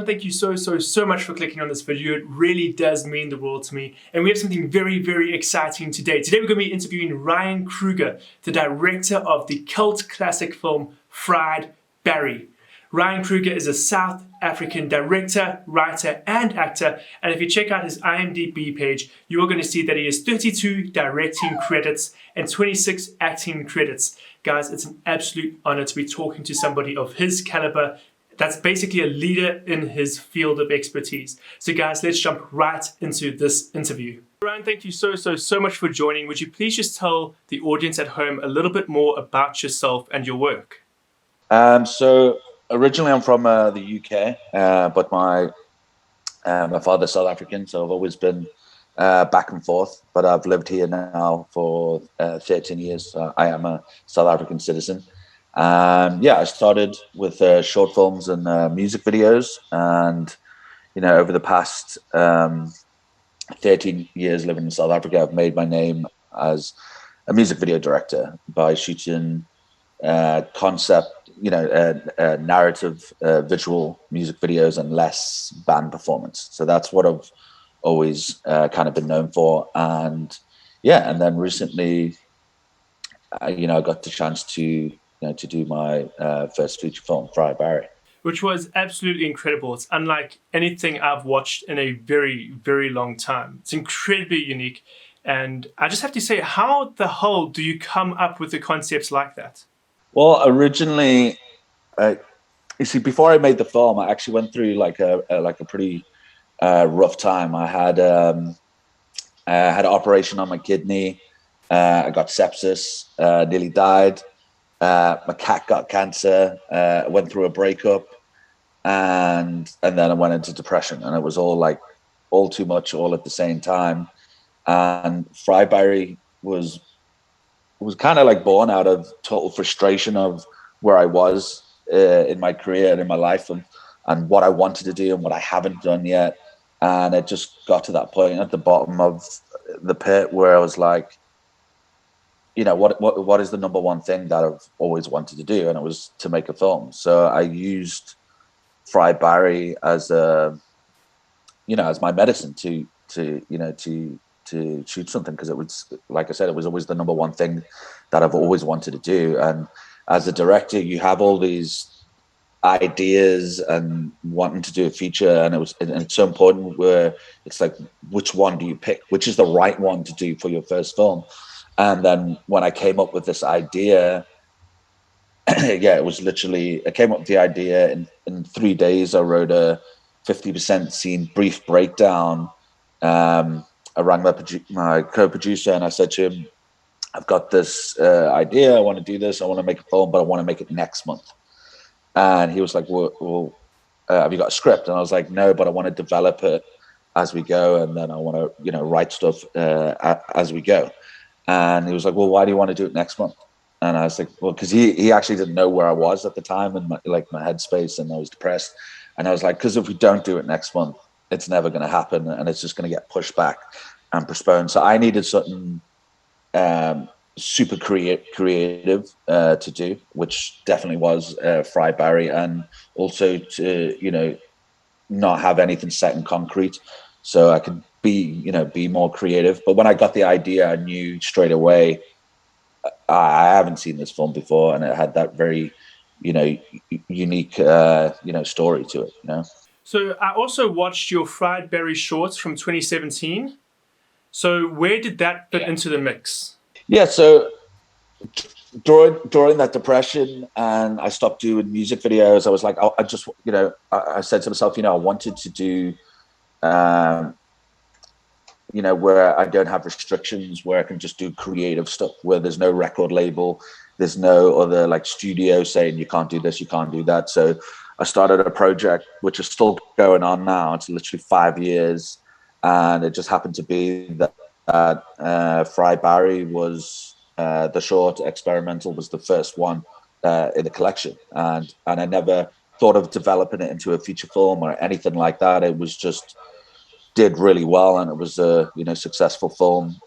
Ryan, thank you so much for clicking on this video. It really does mean the world to me. And we have something very exciting today. Today we're going to be interviewing Ryan Kruger, the director of the cult classic film Fried Barry. Ryan Kruger is a South African director, writer, and actor. And if you check out his IMDb page, you are going to see that he has 32 directing credits and 26 acting credits. Guys, it's an absolute honor to be talking to somebody of his caliber. That's basically a leader in his field of expertise. So guys, let's jump right into this interview. Ryan, thank you so much for joining. Would you please just tell the audience at home a little bit more about yourself and your work? So originally I'm from the UK, but my father's South African, so I've always been back and forth, but I've lived here now for 13 years. So I am a South African citizen. I started with short films and music videos, and over the past 13 years living in South Africa, I've made my name as a music video director by shooting concept, narrative, visual music videos and less band performance. So that's what I've always kind of been known for. And then recently, I got the chance to do my first feature film, Fried Barry. Which was absolutely incredible. It's unlike anything I've watched in a very long time. It's incredibly unique. And I just have to say, how the hell do you come up with the concepts like that? Well, originally, you see, before I made the film, I actually went through like a pretty rough time. I had an operation on my kidney. I got sepsis, nearly died. My cat got cancer. Went through a breakup, and then I went into depression, and it was all too much, all at the same time. And Fried Barry was kind of like born out of total frustration of where I was in my career and in my life, and what I wanted to do and what I haven't done yet. And it just got to that point at the bottom of the pit where I was like, what is the number one thing that I've always wanted to do? And it was to make a film. So I used Fried Barry as as my medicine to shoot something, because it was, like I said, it was always the number one thing that I've always wanted to do. And as a director, you have all these ideas and wanting to do a feature, and it's so important where it's like, which one do you pick? Which is the right one to do for your first film? And then when I came up with this idea, it was literally, I came up with the idea in 3 days. I wrote a 50% scene brief breakdown. I rang my co-producer and I said to him, I've got this idea. I want to do this. I want to make a film, but I want to make it next month. And he was like, well, have you got a script? And I was like, no, but I want to develop it as we go. And then I want to, write stuff as we go. And he was like, well, why do you want to do it next month? And I was like, well, because he actually didn't know where I was at the time in my headspace, and I was depressed. And I was like, because if we don't do it next month, it's never going to happen, and it's just going to get pushed back and postponed. So I needed something super creative to do, which definitely was Fried Barry, and also to not have anything set in concrete, so I could be more creative. But when I got the idea, I knew straight away I haven't seen this film before, and it had that very unique story to it. So I also watched your Fried Barry shorts from 2017. So where did that fit into the mix? Yeah, so during that depression, and I stopped doing music videos, I was like, I just, I said to myself, I wanted to do, where I don't have restrictions, where I can just do creative stuff, where there's no record label, there's no other studio saying you can't do this, you can't do that. So I started a project which is still going on now. It's literally 5 years, and it just happened to be that Fried Barry was the short experimental was the first one in the collection, and I never thought of developing it into a feature film or anything like that. It was just did really well, and it was a successful film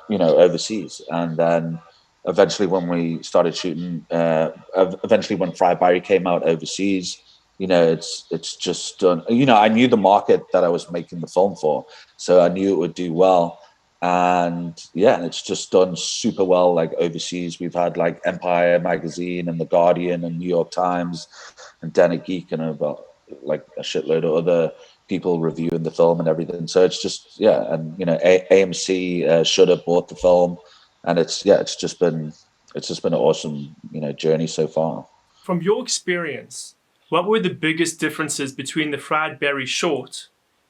overseas. And then eventually when we started shooting, eventually when Fried Barry came out overseas, it's just done. I knew the market that I was making the film for, so I knew it would do well. And yeah, it's just done super well. Like overseas, we've had like Empire magazine and the Guardian and New York Times and Den Geek and about like a shitload of other people reviewing the film and everything. So it's just and AMC should have bought the film, and it's just been an awesome journey so far. From your experience, what were the biggest differences between the Fried Berry short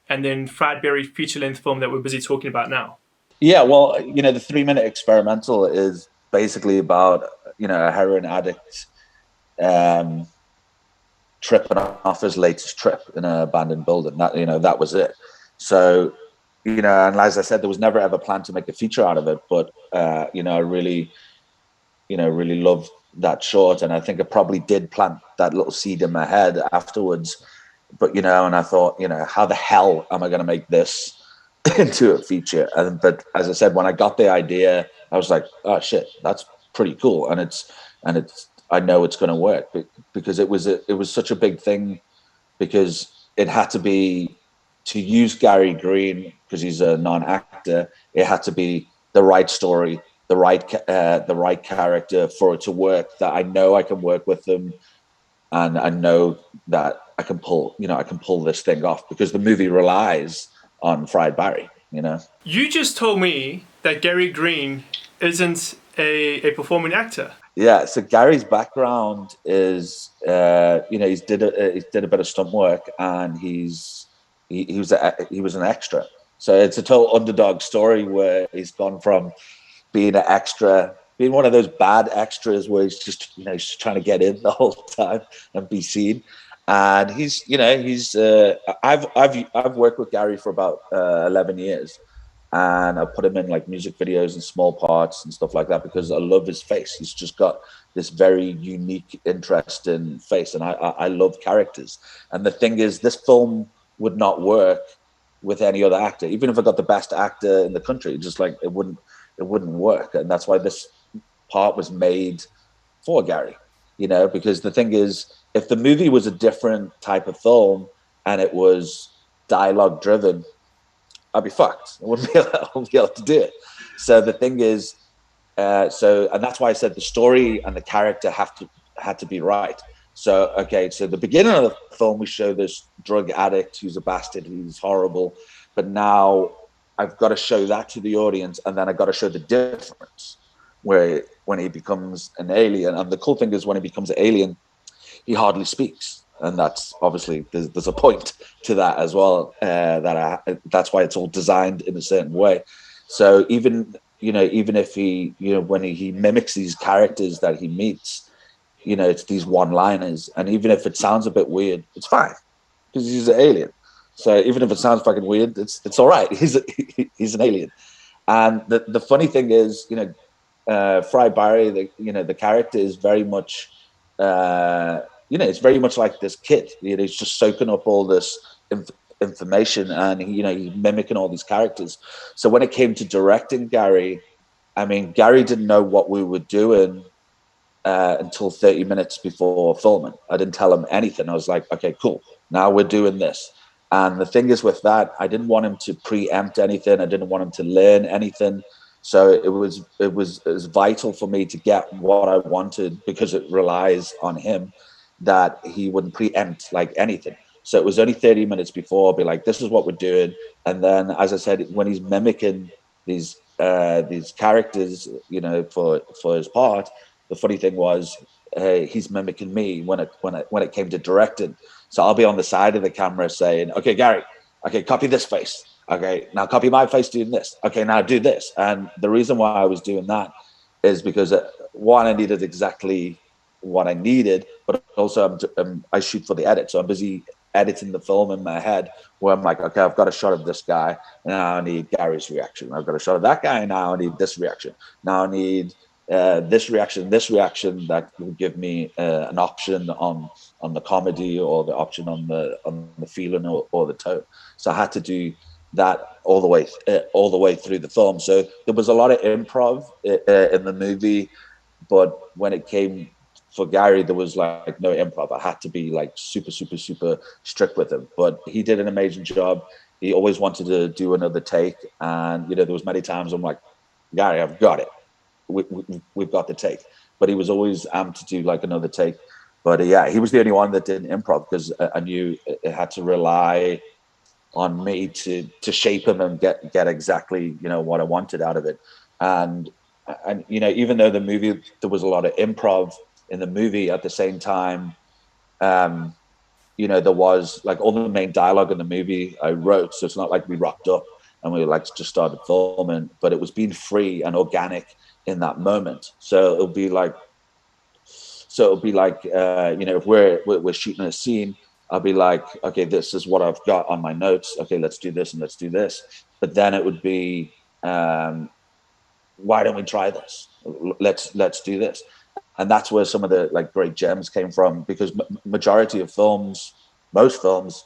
and then Fried Berry feature length film that we're busy talking about now? Yeah, well, the 3 minute experimental is basically about a heroin addict um, tripping off his latest trip in an abandoned building. That was it. So, and as I said, there was never ever planned to make a feature out of it, but I really love that short, and I think I probably did plant that little seed in my head afterwards. But and I thought, how the hell am I going to make this into a feature? But as I said, when I got the idea, I was like, oh shit, that's pretty cool, and it's I know it's going to work because it was such a big thing, because it had to be, to use Gary Green because he's a non-actor. It had to be the right story, the right character for it to work. That I know I can work with them, and I know that I can pull this thing off because the movie relies on Fried Barry. You just told me that Gary Green isn't a performing actor. Yeah. So Gary's background is, he's did a bit of stunt work, and he was an extra. So it's a total underdog story where he's gone from being an extra, being one of those bad extras where he's just trying to get in the whole time and be seen. And I've worked with Gary for about 11 years, and I put him in like music videos and small parts and stuff like that because I love his face. He's just got this very unique, interesting face, and I love characters. And the thing is, this film would not work with any other actor, even if I got the best actor in the country. Just like it wouldn't work, and that's why this part was made for Gary. Because the thing is, if the movie was a different type of film and it was dialogue driven, I'd be fucked. I wouldn't be able to do it. So the thing is, and that's why I said the story and the character had to be right. So okay, so the beginning of the film, we show this drug addict who's a bastard, who's horrible, but now I've got to show that to the audience, and then I've got to show the difference where when he becomes an alien. And the cool thing is, when he becomes an alien, he hardly speaks, and that's obviously there's a point to that as well. That's why it's all designed in a certain way. So even if he when he mimics these characters that he meets, it's these one-liners, and even if it sounds a bit weird, it's fine because he's an alien. So even if it sounds fucking weird, it's all right. He's an alien. And the funny thing is, Fry Barry, the character is very much, it's very much like this kid. He's just soaking up all this information, and he's mimicking all these characters. So when it came to directing Gary, I mean, Gary didn't know what we were doing until 30 minutes before filming. I didn't tell him anything. I was like, okay, cool. Now we're doing this. And the thing is with that, I didn't want him to preempt anything. I didn't want him to learn anything. So it was vital for me to get what I wanted, because it relies on him, that he wouldn't preempt like anything. So it was only 30 minutes before I'll be like, this is what we're doing. And then, as I said, when he's mimicking these characters, for his part, the funny thing was, he's mimicking me when it came to directing. So I'll be on the side of the camera saying, okay, Gary, okay, copy this face. Okay, now copy my face doing this. Okay, now do this. And the reason why I was doing that is because, one, I needed exactly what I needed, but also I shoot for the edit. So I'm busy editing the film in my head, where I'm like, okay, I've got a shot of this guy, and now I need Gary's reaction. I've got a shot of that guy, and now I need this reaction. Now I need this reaction that will give me an option on the comedy, or the option on the feeling, or the tone. So I had to do that all the way through the film. So there was a lot of improv in the movie, but when it came for Gary, there was like no improv. I had to be like super, super, super strict with him. But he did an amazing job. He always wanted to do another take. And, there was many times I'm like, Gary, I've got it. We've got the take. But he was always amped to do like another take. But yeah, he was the only one that didn't improv because I knew it had to rely on me to shape him and get exactly what I wanted out of it. And even though the movie, there was a lot of improv in the movie, at the same time, there was like all the main dialogue in the movie I wrote, so it's not like we rocked up and we like just started filming, but it was being free and organic in that moment. So it'll be like if we're shooting a scene, I'll be like, okay, this is what I've got on my notes. Okay, let's do this and let's do this. But then it would be, why don't we try this? Let's do this. And that's where some of the like great gems came from, because majority of films, most films,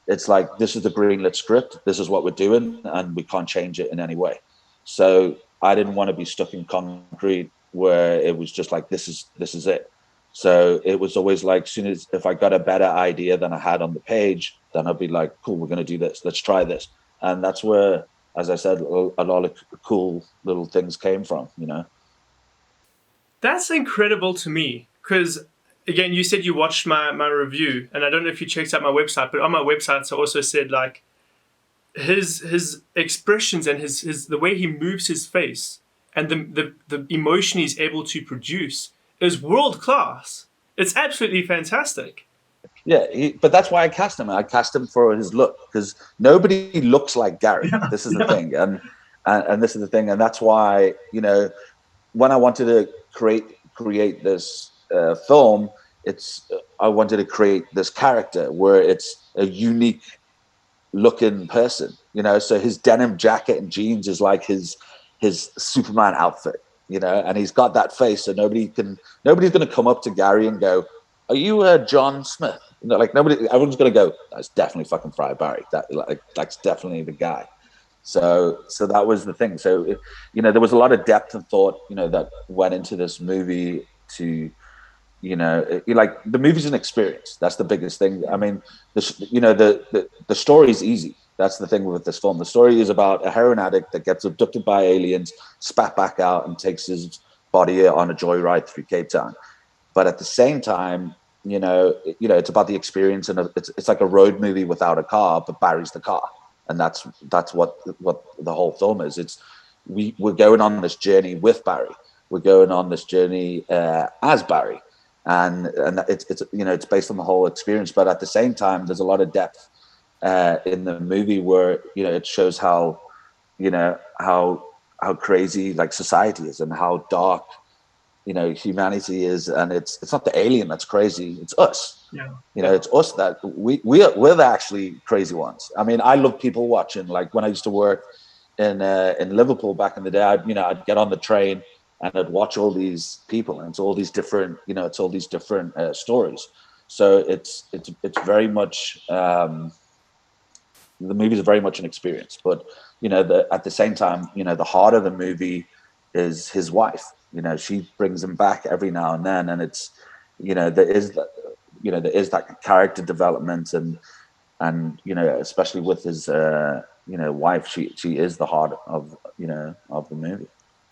it's like, this is the greenlit script, this is what we're doing, and we can't change it in any way. So I didn't want to be stuck in concrete where it was just like, this is it. So it was always like, soon as if I got a better idea than I had on the page, then I'd be like, cool, we're going to do this. Let's try this. And that's where, as I said, a lot of cool little things came from, That's incredible to me because, again, you said you watched my review, and I don't know if you checked out my website, but on my website I also said like his expressions and his the way he moves his face and the emotion he's able to produce is world class. It's absolutely fantastic. Yeah, but that's why I cast him. I cast him for his look, because nobody looks like Gary. This is the thing, and this is the thing, and that's why when I wanted to create this film, I wanted to create this character where it's a unique looking person. So his denim jacket and jeans is like his Superman outfit. And he's got that face, so nobody's going to come up to Gary and go, "Are you John Smith?" Like nobody, everyone's going to go, "That's definitely fucking Friar Barry. That's definitely the guy." So that was the thing. So there was a lot of depth and thought, that went into this movie to, like the movie's an experience. That's the biggest thing. I mean, the story is easy. That's the thing with this film. The story is about a heroin addict that gets abducted by aliens, spat back out, and takes his body on a joyride through Cape Town. But at the same time, it's about the experience, and it's like a road movie without a car, but Barry's the car, and that's what the whole film is. We're going on this journey with Barry. We're going on this journey as Barry, and it's based on the whole experience. But at the same time, there's a lot of depth in the movie where it shows how crazy like society is and how dark humanity is, and it's not the alien that's crazy, it's us. It's us that we're the actually crazy ones. I mean, I love people watching. Like when I used to work in Liverpool back in the day, I'd get on the train and I'd watch all these people, and it's all these different stories. So it's very much the movie is very much an experience, but at the same time, the heart of the movie is his wife. She brings him back every now and then, and it's there is that character development, and especially with his wife, she is the heart of of the movie.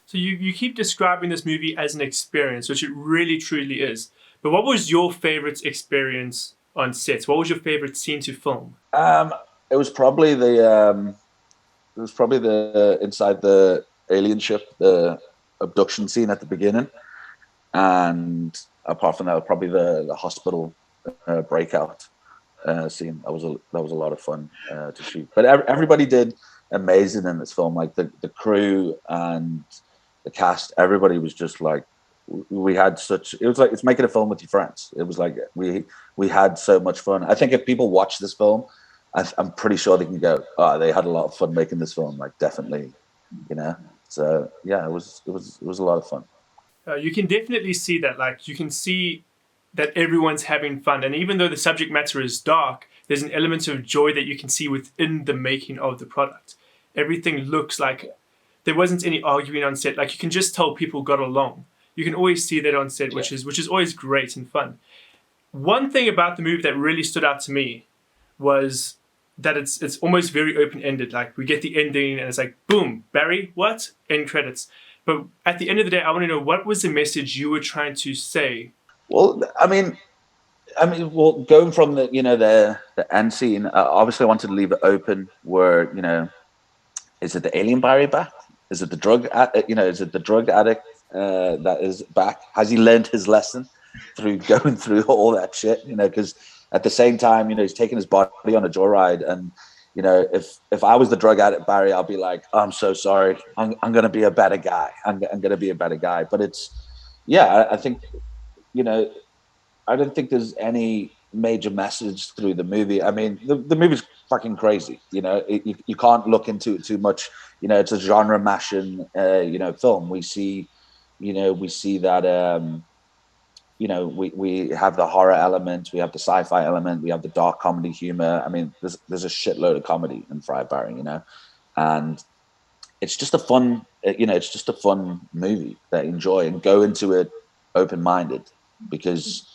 So you keep describing this movie as an experience, which it really truly is. But what was your favorite experience on set? What was your favorite scene to film? It was probably the inside the alien ship, the abduction scene at the beginning, and apart from that, probably the hospital breakout scene. That was a lot of fun to shoot. But everybody did amazing in this film. Like the crew and the cast, everybody was just like, we had such. It was like it's making a film with your friends. It was like we had so much fun. I think if people watch this film, I'm pretty sure they can go, "Oh, they had a lot of fun making this film." Like definitely, So yeah, it was a lot of fun. You can definitely see that. Like you can see that everyone's having fun, and even though the subject matter is dark, there's an element of joy that you can see within the making of the product. Everything looks like there wasn't any arguing on set. Like you can just tell people got along. You can always see that on set, which is always great and fun. One thing about the movie that really stood out to me was that it's almost very open ended. Like we get the ending and it's like boom, Barry, what? End credits. But at the end of the day, I want to know, what was the message you were trying to say? Well, well, going from the end scene, obviously I wanted to leave it open where, is it the alien Barry back? Is it the is it the drug addict that is back? Has he learned his lesson through going through all that shit? Because at the same time, he's taking his body on a joyride, and if I was the drug addict Barry, I'll be like, oh, I'm so sorry. I'm going to be a better guy. I'm going to be a better guy. But I think I don't think there's any major message through the movie. I mean, the movie's fucking crazy. You can't look into it too much. It's a genre mashing, film. We see that, we have the horror element, we have the sci-fi element, we have the dark comedy humor. I mean, there's a shitload of comedy in Fried Barry, and it's just a fun, it's just a fun movie that I enjoy and go into it open-minded because,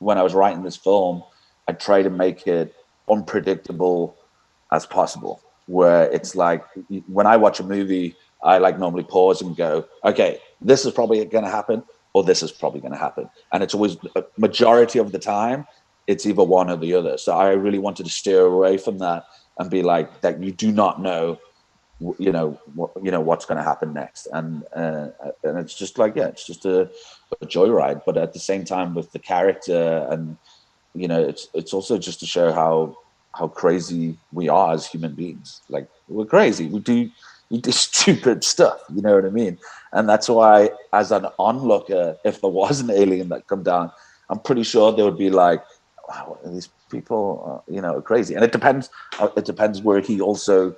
when I was writing this film, I try to make it unpredictable as possible, where it's like when I watch a movie, I like normally pause and go, okay, this is probably going to happen or this is probably going to happen. And it's always a majority of the time, it's either one or the other. So I really wanted to steer away from that and be like that. You do not know what's going to happen next, and it's just like it's just a joyride, but at the same time with the character, and it's also just to show how crazy we are as human beings. Like, we're crazy, we do stupid stuff, you know what I mean? And that's why, as an onlooker, if there was an alien that come down, I'm pretty sure they would be like, wow, these people are crazy. And it depends where he also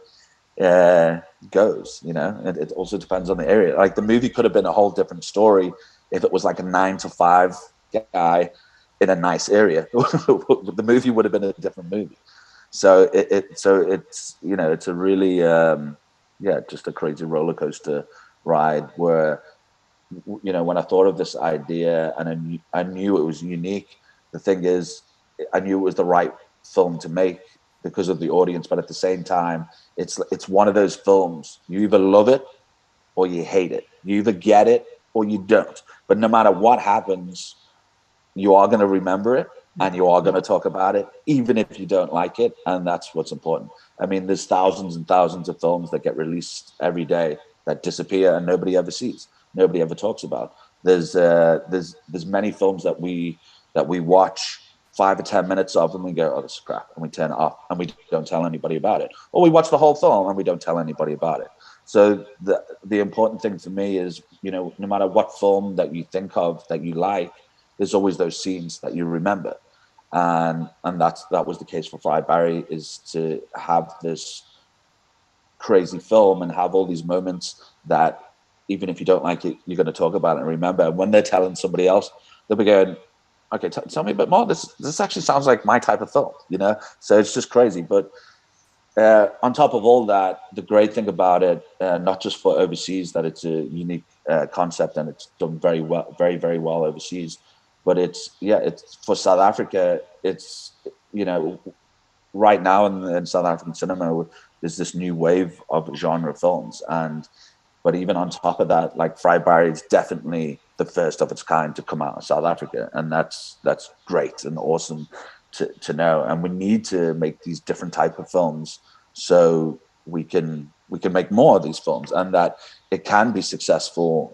goes. It also depends on the area. Like, the movie could have been a whole different story if it was like a 9 to 5 guy in a nice area. The movie would have been a different movie. So it's a really just a crazy roller coaster ride where when I thought of this idea and I knew it was unique. The thing is, I knew it was the right film to make because of the audience, but at the same time, it's one of those films, you either love it or you hate it. You either get it or you don't. But no matter what happens, you are going to remember it and you are going to talk about it, even if you don't like it. And that's what's important. I mean, there's thousands and thousands of films that get released every day that disappear and nobody ever sees, nobody ever talks about. There's many films that we watch 5 or 10 minutes of and we go, oh, this is crap, and we turn it off and we don't tell anybody about it. Or we watch the whole film and we don't tell anybody about it. So the important thing for me is, no matter what film that you think of that you like, there's always those scenes that you remember. And that was the case for Fried Barry, is to have this crazy film and have all these moments that even if you don't like it, you're going to talk about it and remember. And when they're telling somebody else, they'll be going, okay, tell me a bit more. This actually sounds like my type of film, So it's just crazy. But on top of all that, the great thing about it, not just for overseas, that it's a unique concept and it's done very well, very, very well overseas, but it's for South Africa. It's, right now in South African cinema, there's this new wave of genre films, but even on top of that, like, Fried Barry is definitely the first of its kind to come out of South Africa, and that's great and awesome to know. And we need to make these different type of films so we can make more of these films, and that it can be successful,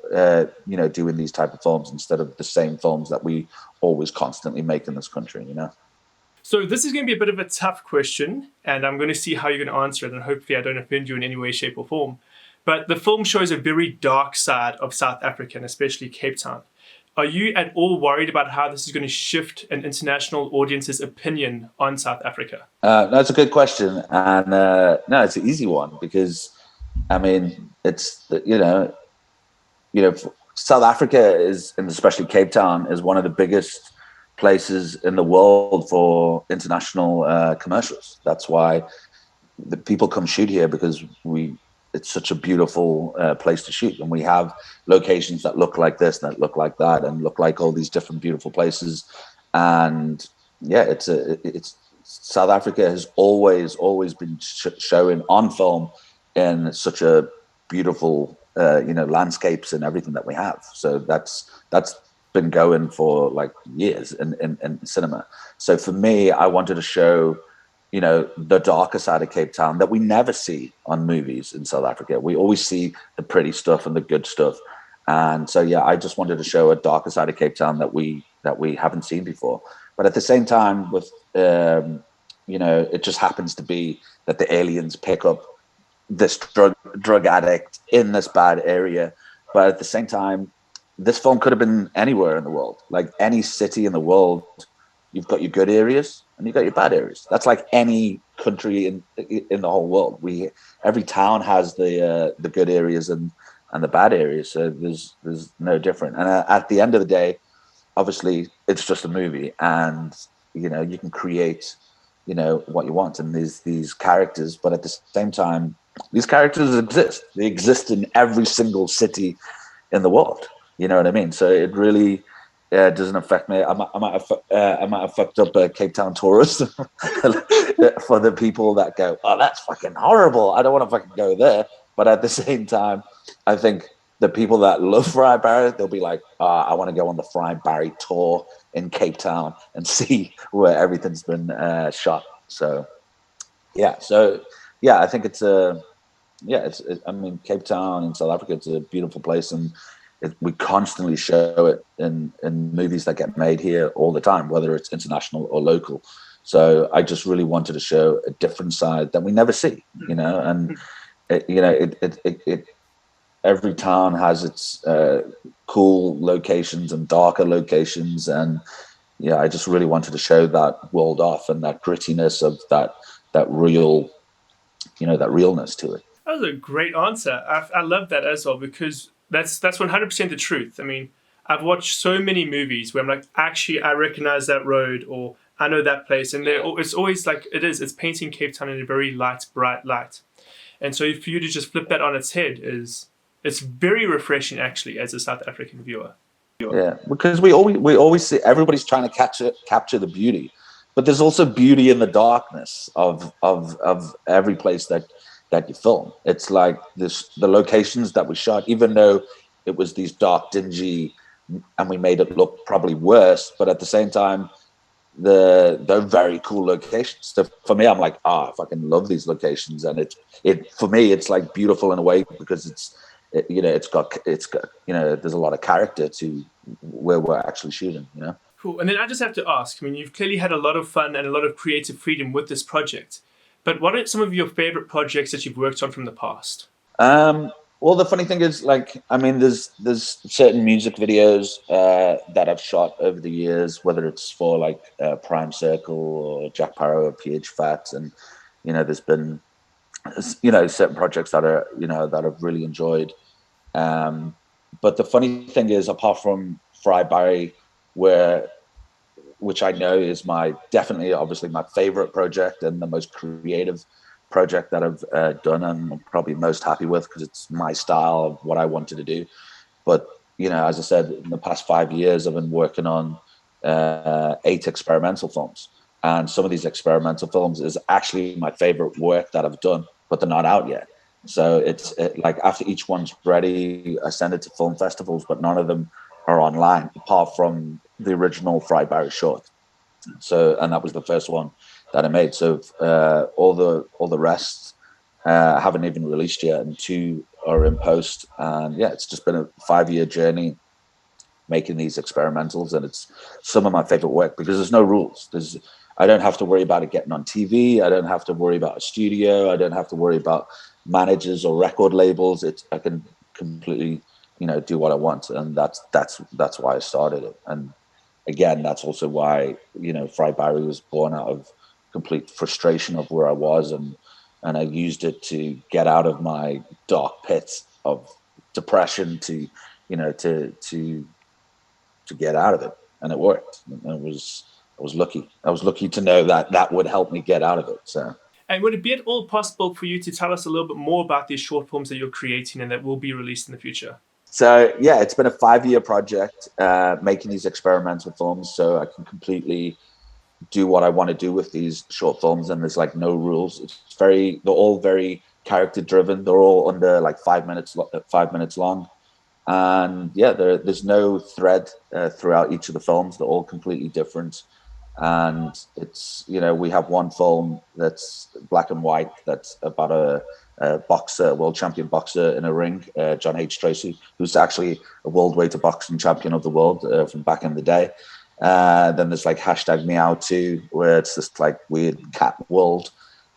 doing these type of films instead of the same films that we always constantly make in this country. So this is going to be a bit of a tough question, and I'm going to see how you're going to answer it, and hopefully I don't offend you in any way, shape, or form. But the film shows a very dark side of South Africa, and especially Cape Town. Are you at all worried about how this is going to shift an international audience's opinion on South Africa? That's a good question, and no, it's an easy one because, I mean, it's South Africa is, and especially Cape Town, is one of the biggest places in the world for international commercials. That's why the people come shoot here, because we it's such a beautiful place to shoot, and we have locations that look like this, that look like that, and look like all these different beautiful places. And yeah, it's South Africa has always been showing on film in such a beautiful landscapes and everything that we have. So that's been going for like years in cinema. So for me, I wanted to show the darker side of Cape Town that we never see on movies in South Africa. We always see the pretty stuff and the good stuff. And so, yeah, I just wanted to show a darker side of Cape Town that we haven't seen before. But at the same time, with it just happens to be that the aliens pick up this drug addict in this bad area. But at the same time, this film could have been anywhere in the world, like any city in the world. You've got your good areas and you've got your bad areas. That's like any country in the whole world. Every town has the good areas and the bad areas. So there's no different. And at the end of the day, obviously it's just a movie, and you can create what you want, and these characters. But at the same time, these characters exist. They exist in every single city in the world. You know what I mean? So it really doesn't affect me. I might have fucked up a Cape Town tourist for the people that go, oh, that's fucking horrible, I don't want to fucking go there. But at the same time, I think the people that love Friar Barry, they'll be like, I want to go on the Friar Barry tour in Cape Town and see where everything's been shot. So yeah, I think it's I mean, Cape Town in South Africa, it's a beautiful place, and we constantly show it in movies that get made here all the time, whether it's international or local. So I just really wanted to show a different side that we never see, and every town has its cool locations and darker locations, and I just really wanted to show that world off and that grittiness of that real, that realness to it. That was a great answer. I love that as well, because that's 100% the truth. I mean, I've watched so many movies where I'm like, actually, I recognize that road, or I know that place, and it's always like it's painting Cape Town in a very light, bright light. And so for you to just flip that on its head it's very refreshing, actually, as a South African viewer. Yeah, because we always see everybody's trying to capture the beauty, but there's also beauty in the darkness of every place that you film. It's like the locations that we shot, even though it was these dark, dingy, and we made it look probably worse, but at the same time, they're very cool locations. So for me, I'm like, I fucking love these locations, and it for me, it's like beautiful in a way because it's got there's a lot of character to where we're actually shooting. Cool. And then I just have to ask, I mean, you've clearly had a lot of fun and a lot of creative freedom with this project, but what are some of your favorite projects that you've worked on from the past? Well, the funny thing is, like, I mean, there's certain music videos that I've shot over the years, whether it's for like Prime Circle or Jack Parrow or PH Fat, and there's been certain projects that are that I've really enjoyed. But the funny thing is, apart from Fry Barry, which I know is definitely obviously my favorite project and the most creative project that I've done, and I'm probably most happy with because it's my style of what I wanted to do. But as I said, in the past 5 years, I've been working on 8 experimental films, and some of these experimental films is actually my favorite work that I've done, but they're not out yet. So it's like after each one's ready, I send it to film festivals, but none of them are online apart from the original Fry Barry short. So, and that was the first one that I made. So all the rest haven't even released yet, and 2 are in post. And yeah, it's just been a 5-year journey making these experimentals, and it's some of my favorite work because there's no rules. I don't have to worry about it getting on TV. I don't have to worry about a studio. I don't have to worry about managers or record labels. I can completely do what I want, and that's why I started it. And again, that's also why Fry Barry was born out of complete frustration of where I was, and I used it to get out of my dark pits of depression to get out of it, and it worked. And I was lucky. I was lucky to know that would help me get out of it. So And would it be at all possible for you to tell us a little bit more about these short films that you're creating and that will be released in the future? So yeah, it's been a 5-year project making these experimental films, so I can completely do what I want to do with these short films, and there's like no rules. They're all very character driven. They're all under like 5 minutes long, and yeah, there's no thread throughout each of the films. They're all completely different, and it's, we have one film that's black and white that's about a boxer, world champion boxer in a ring, John H. Tracy, who's actually a world welter boxing champion of the world from back in the day. Then there's like hashtag Meow 2, where it's this like weird cat world,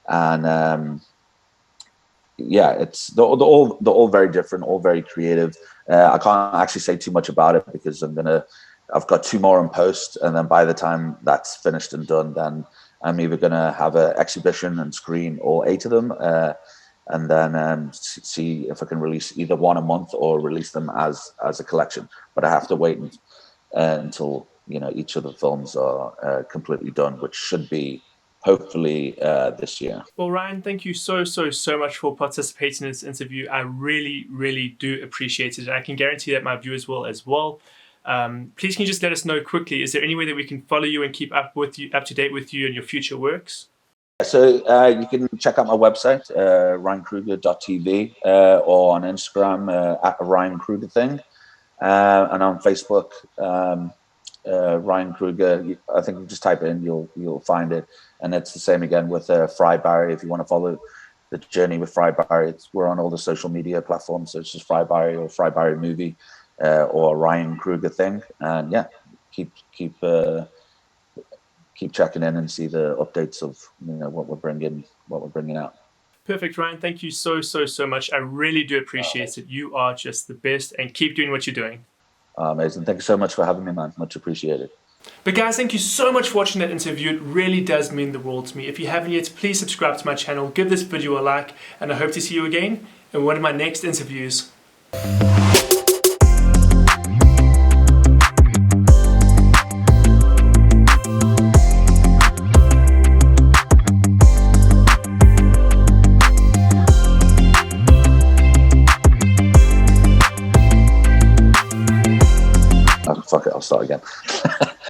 and yeah, they're all very different, all very creative. I can't actually say too much about it because I've got 2 more in post, and then by the time that's finished and done, then I'm either gonna have an exhibition and screen all 8 of them, and then see if I can release either one a month or release them as a collection. But I have to wait until each of the films are completely done, which should be hopefully this year. Well, Ryan, thank you so much for participating in this interview. I really, really do appreciate it. And I can guarantee that my viewers will as well. Please, can you just let us know quickly, is there any way that we can follow you and keep up to date with you and your future works? So you can check out my website, ryankruger.tv, or on Instagram at Ryan Kruger thing, and on Facebook, Ryan Kruger. I think you just type it in, you'll find it, and it's the same again with Fry Barry. If you want to follow the journey with Fry Barry, we're on all the social media platforms. So it's just Fry Barry or Fry Barry movie, or Ryan Kruger thing, and yeah, keep checking in and see the updates of what we're bringing out. Perfect, Ryan. Thank you so much. I really do appreciate it. You are just the best, and keep doing what you're doing. Amazing. Thank you so much for having me, man. Much appreciated. But guys, thank you so much for watching that interview. It really does mean the world to me. If you haven't yet, please subscribe to my channel, give this video a like, and I hope to see you again in one of my next interviews. Oh, fuck it, I'll start again.